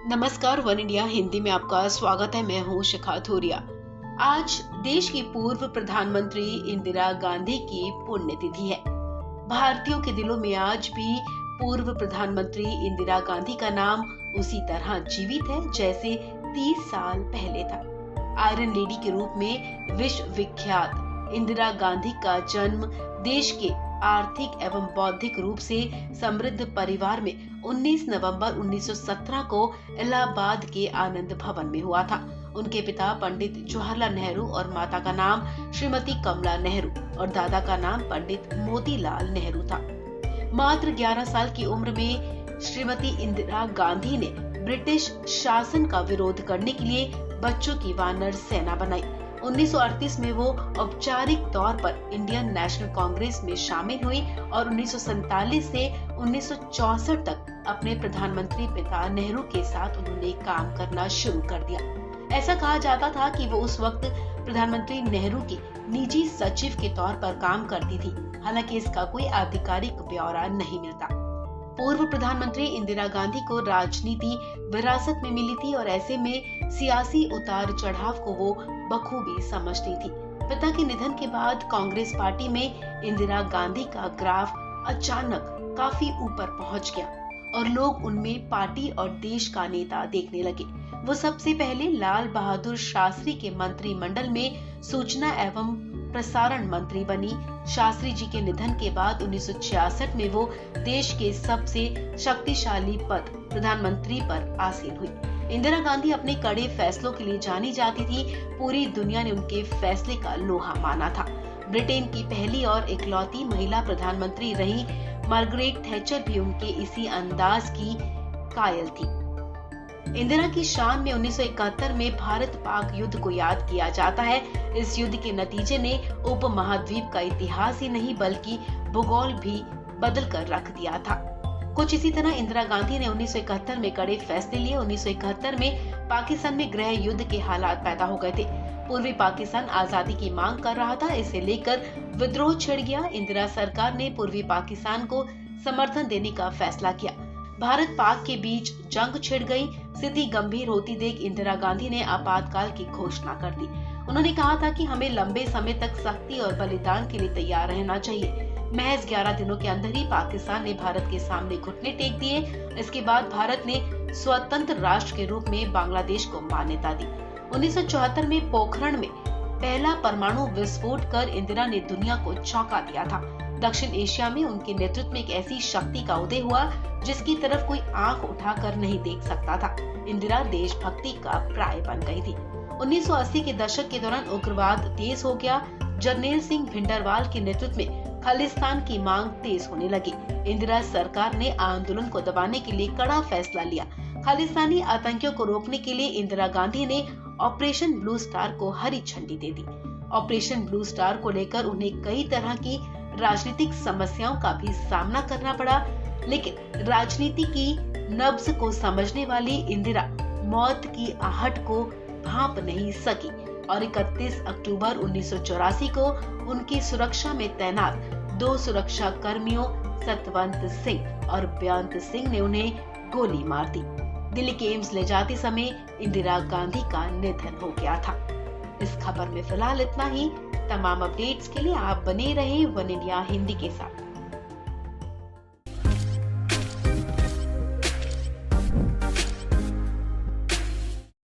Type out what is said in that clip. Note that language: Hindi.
नमस्कार, वन इंडिया हिंदी में आपका स्वागत है। मैं हूं शिखा थोरिया। आज देश की पूर्व प्रधानमंत्री इंदिरा गांधी की पुण्यतिथि है। भारतीयों के दिलों में आज भी पूर्व प्रधानमंत्री इंदिरा गांधी का नाम उसी तरह जीवित है जैसे 30 साल पहले था। आयरन लेडी के रूप में विश्व विख्यात इंदिरा गांधी का जन्म देश के आर्थिक एवं बौद्धिक रूप से समृद्ध परिवार में 19 नवंबर 1917 को इलाहाबाद के आनंद भवन में हुआ था। उनके पिता पंडित जवाहरलाल नेहरू और माता का नाम श्रीमती कमला नेहरू और दादा का नाम पंडित मोतीलाल नेहरू था। मात्र 11 साल की उम्र में श्रीमती इंदिरा गांधी ने ब्रिटिश शासन का विरोध करने के लिए बच्चों की वानर सेना बनाई। 1938 में वो औपचारिक तौर पर इंडियन नेशनल कांग्रेस में शामिल हुई और 1947 से 1964 तक अपने प्रधानमंत्री पिता नेहरू के साथ उन्होंने काम करना शुरू कर दिया। ऐसा कहा जाता था कि वो उस वक्त प्रधानमंत्री नेहरू की निजी सचिव के तौर पर काम करती थी। हालांकि इसका कोई आधिकारिक ब्यौरा नहीं मिलता। पूर्व प्रधानमंत्री इंदिरा गांधी को राजनीति विरासत में मिली थी और ऐसे में सियासी उतार चढ़ाव को वो बखूबी समझती थी। पिता के निधन के बाद कांग्रेस पार्टी में इंदिरा गांधी का ग्राफ अचानक काफी ऊपर पहुंच गया और लोग उनमें पार्टी और देश का नेता देखने लगे। वो सबसे पहले लाल बहादुर शास्त्री के मंत्रिमंडल में सूचना एवं प्रसारण मंत्री बनी। शास्त्री जी के निधन के बाद 1966 में वो देश के सबसे शक्तिशाली पद प्रधानमंत्री पर आसीन हुई। इंदिरा गांधी अपने कड़े फैसलों के लिए जानी जाती थी। पूरी दुनिया ने उनके फैसले का लोहा माना था। ब्रिटेन की पहली और इकलौती महिला प्रधानमंत्री रही मार्गरेट थैचर भी उनके इसी अंदाज की कायल थी। इंदिरा की शान में 1971 में भारत पाक युद्ध को याद किया जाता है। इस युद्ध के नतीजे ने उपमहाद्वीप का इतिहास ही नहीं बल्कि भूगोल भी बदल कर रख दिया था। कुछ इसी तरह इंदिरा गांधी ने 1971 में कड़े फैसले लिए। 1971 में पाकिस्तान में गृह युद्ध के हालात पैदा हो गए थे। पूर्वी पाकिस्तान आजादी की मांग कर रहा था। इसे लेकर विद्रोह छिड़ गया। इंदिरा सरकार ने पूर्वी पाकिस्तान को समर्थन देने का फैसला किया। भारत पाक के बीच जंग छिड़ गई। स्थिति गंभीर होती देख इंदिरा गांधी ने आपातकाल की घोषणा कर दी। उन्होंने कहा था कि हमें लंबे समय तक सख्ती और बलिदान के लिए तैयार रहना चाहिए। महज 11 दिनों के अंदर ही पाकिस्तान ने भारत के सामने घुटने टेक दिए। इसके बाद भारत ने स्वतंत्र राष्ट्र के रूप में बांग्लादेश को मान्यता दी। 1974 में पोखरण में पहला परमाणु विस्फोट कर इंदिरा ने दुनिया को चौंका दिया था। दक्षिण एशिया में उनके नेतृत्व में एक ऐसी शक्ति का उदय हुआ जिसकी तरफ कोई आंख उठाकर नहीं देख सकता था। इंदिरा देशभक्ति का प्राय बन गई थी। 1980 के दशक के दौरान उग्रवाद तेज हो गया। जरनैल सिंह भिंडरवाल के नेतृत्व में खालिस्तान की मांग तेज होने लगी। इंदिरा सरकार ने आंदोलन को दबाने के लिए कड़ा फैसला लिया। खालिस्तानी आतंकियों को रोकने के लिए इंदिरा गांधी ने ऑपरेशन ब्लू स्टार को हरी झंडी दे दी। ऑपरेशन ब्लू स्टार को लेकर उन्हें कई तरह की राजनीतिक समस्याओं का भी सामना करना पड़ा, लेकिन राजनीति की नब्ज को समझने वाली इंदिरा मौत की आहट को भांप नहीं सकी और 31 अक्टूबर 1984 को उनकी सुरक्षा में तैनात 2 सुरक्षा कर्मियों सतवंत सिंह और बेअंत सिंह ने उन्हें गोली मार दी। दिल्ली के एम्स ले जाते समय इंदिरा गांधी का निधन हो गया था। इस खबर में फिलहाल इतना ही। तमाम अपडेट्स के लिए आप बने रहें वन इंडिया हिंदी के साथ।